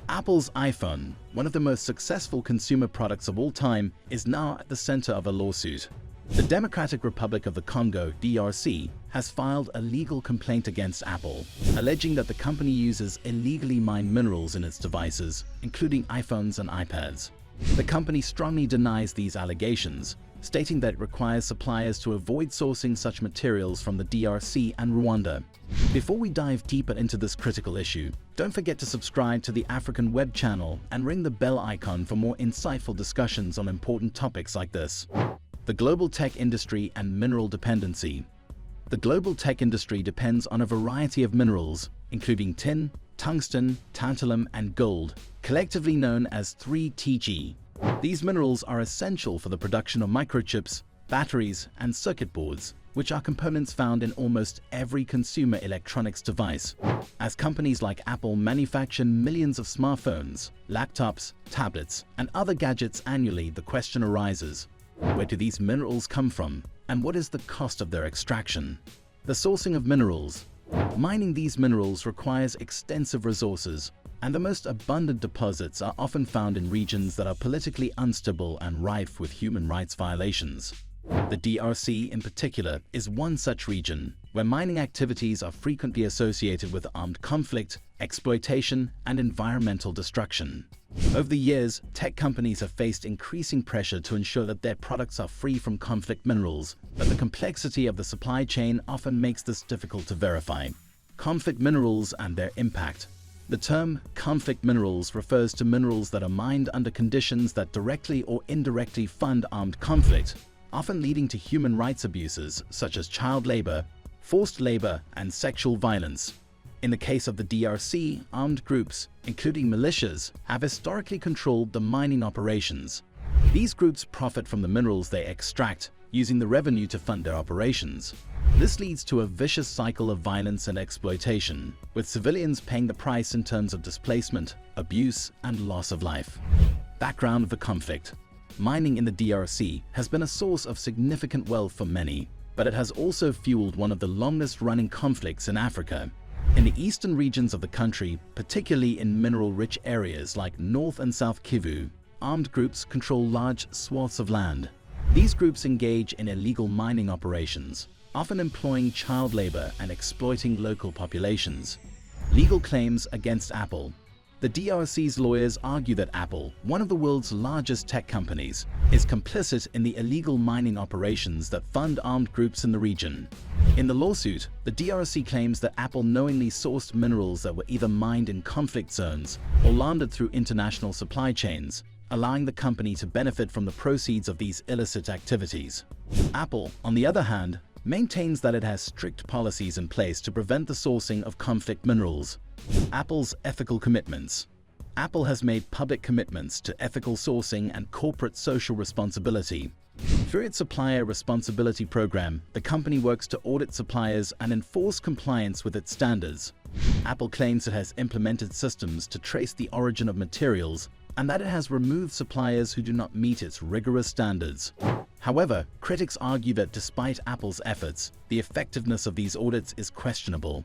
Apple's iPhone, one of the most successful consumer products of all time, is now at the center of a lawsuit. The Democratic Republic of the Congo, DRC, has filed a legal complaint against Apple, alleging that the company uses illegally mined minerals in its devices, including iPhones and iPads. The company strongly denies these allegations, stating that it requires suppliers to avoid sourcing such materials from the DRC and Rwanda. Before we dive deeper into this critical issue, don't forget to subscribe to the African Web channel and ring the bell icon for more insightful discussions on important topics like this. The global tech industry and mineral dependency. The global tech industry depends on a variety of minerals, including tin, tungsten, tantalum, and gold, collectively known as 3TG. These minerals are essential for the production of microchips, batteries, and circuit boards, which are components found in almost every consumer electronics device. As companies like Apple manufacture millions of smartphones, laptops, tablets, and other gadgets annually, the question arises: where do these minerals come from, and what is the cost of their extraction? The sourcing of minerals. Mining these minerals requires extensive resources, and the most abundant deposits are often found in regions that are politically unstable and rife with human rights violations. The DRC in particular is one such region, where mining activities are frequently associated with armed conflict, exploitation, and environmental destruction. Over the years, tech companies have faced increasing pressure to ensure that their products are free from conflict minerals, but the complexity of the supply chain often makes this difficult to verify. Conflict minerals and their impact. The term conflict minerals refers to minerals that are mined under conditions that directly or indirectly fund armed conflict, often leading to human rights abuses such as child labor, forced labor, and sexual violence. In the case of the DRC, armed groups, including militias, have historically controlled the mining operations. These groups profit from the minerals they extract, using the revenue to fund their operations. This leads to a vicious cycle of violence and exploitation, with civilians paying the price in terms of displacement, abuse, and loss of life. Background of the conflict. Mining in the DRC has been a source of significant wealth for many, but it has also fueled one of the longest-running conflicts in Africa. In the eastern regions of the country, particularly in mineral-rich areas like North and South Kivu, armed groups control large swaths of land. These groups engage in illegal mining operations, often employing child labor and exploiting local populations. Legal claims against Apple. The DRC's lawyers argue that Apple, one of the world's largest tech companies, is complicit in the illegal mining operations that fund armed groups in the region. In the lawsuit, the DRC claims that Apple knowingly sourced minerals that were either mined in conflict zones or laundered through international supply chains, allowing the company to benefit from the proceeds of these illicit activities. Apple, on the other hand, maintains that it has strict policies in place to prevent the sourcing of conflict minerals. Apple's ethical commitments. Apple has made public commitments to ethical sourcing and corporate social responsibility. Through its Supplier Responsibility Program, the company works to audit suppliers and enforce compliance with its standards. Apple claims it has implemented systems to trace the origin of materials and that it has removed suppliers who do not meet its rigorous standards. However, critics argue that despite Apple's efforts, the effectiveness of these audits is questionable.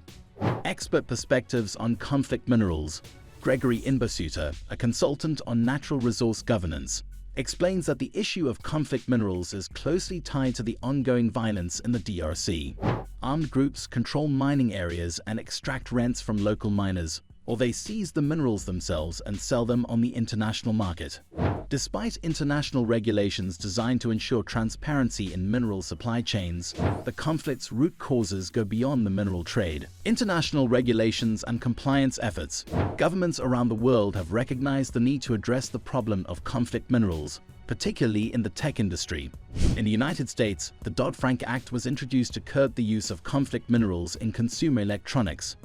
Expert perspectives on conflict minerals. Gregory Inbasuta, a consultant on natural resource governance, explains that the issue of conflict minerals is closely tied to the ongoing violence in the DRC. Armed groups control mining areas and extract rents from local miners, or they seize the minerals themselves and sell them on the international market. Despite international regulations designed to ensure transparency in mineral supply chains, the conflict's root causes go beyond the mineral trade. International regulations and compliance efforts. Governments around the world have recognized the need to address the problem of conflict minerals, particularly in the tech industry. In the United States, the Dodd-Frank Act was introduced to curb the use of conflict minerals in consumer electronics.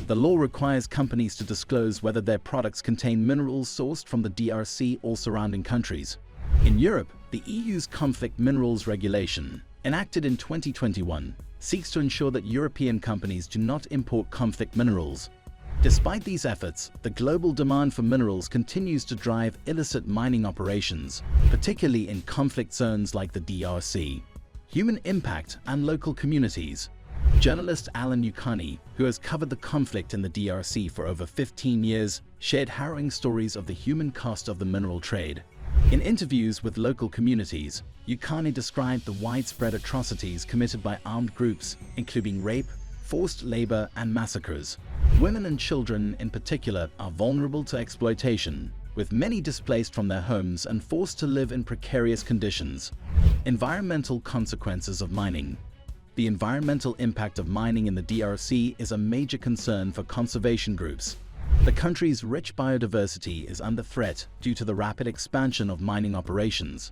The law requires companies to disclose whether their products contain minerals sourced from the DRC or surrounding countries. In Europe, the EU's Conflict Minerals Regulation, enacted in 2021, seeks to ensure that European companies do not import conflict minerals. Despite these efforts, the global demand for minerals continues to drive illicit mining operations, particularly in conflict zones like the DRC. Human impact and local communities. Journalist Alan Ukani, who has covered the conflict in the DRC for over 15 years, shared harrowing stories of the human cost of the mineral trade. In interviews with local communities, Ukani described the widespread atrocities committed by armed groups, including rape, forced labor, and massacres. Women and children in particular are vulnerable to exploitation, with many displaced from their homes and forced to live in precarious conditions. Environmental consequences of mining. The environmental impact of mining in the DRC is a major concern for conservation groups. The country's rich biodiversity is under threat due to the rapid expansion of mining operations.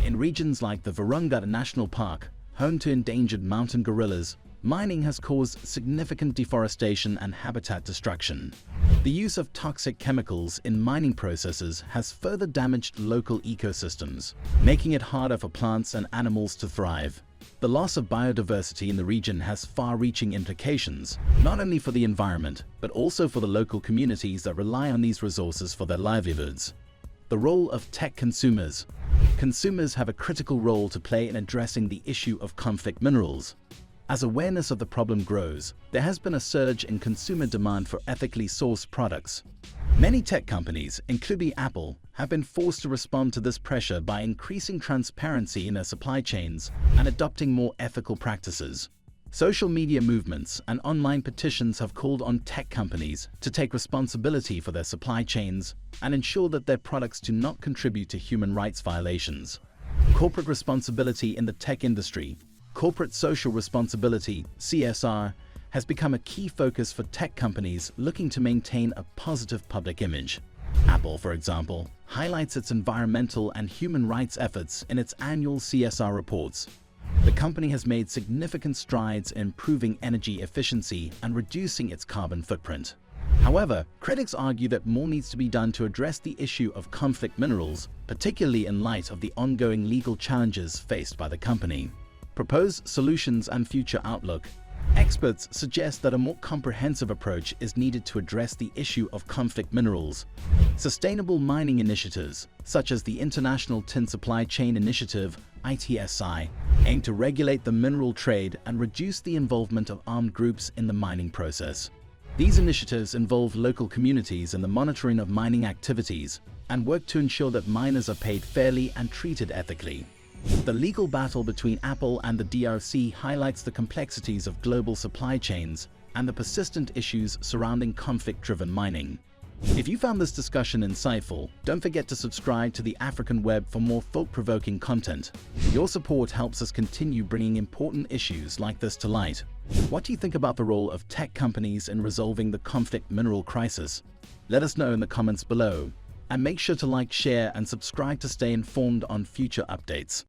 In regions like the Virunga National Park, home to endangered mountain gorillas, mining has caused significant deforestation and habitat destruction. The use of toxic chemicals in mining processes has further damaged local ecosystems, making it harder for plants and animals to thrive. The loss of biodiversity in the region has far-reaching implications, not only for the environment, but also for the local communities that rely on these resources for their livelihoods. The role of tech consumers. Consumers have a critical role to play in addressing the issue of conflict minerals. As awareness of the problem grows, there has been a surge in consumer demand for ethically sourced products. Many tech companies, including Apple, have been forced to respond to this pressure by increasing transparency in their supply chains and adopting more ethical practices. Social media movements and online petitions have called on tech companies to take responsibility for their supply chains and ensure that their products do not contribute to human rights violations. Corporate responsibility in the tech industry. Corporate social responsibility, CSR, has become a key focus for tech companies looking to maintain a positive public image. Apple, for example, highlights its environmental and human rights efforts in its annual CSR reports. The company has made significant strides in improving energy efficiency and reducing its carbon footprint. However, critics argue that more needs to be done to address the issue of conflict minerals, particularly in light of the ongoing legal challenges faced by the company. Proposed solutions and future outlook. Experts suggest that a more comprehensive approach is needed to address the issue of conflict minerals. Sustainable mining initiatives, such as the International Tin Supply Chain Initiative (ITSI), aim to regulate the mineral trade and reduce the involvement of armed groups in the mining process. These initiatives involve local communities in the monitoring of mining activities and work to ensure that miners are paid fairly and treated ethically. The legal battle between Apple and the DRC highlights the complexities of global supply chains and the persistent issues surrounding conflict-driven mining. If you found this discussion insightful, don't forget to subscribe to the African Web for more thought-provoking content. Your support helps us continue bringing important issues like this to light. What do you think about the role of tech companies in resolving the conflict mineral crisis? Let us know in the comments below. And make sure to like, share, and subscribe to stay informed on future updates.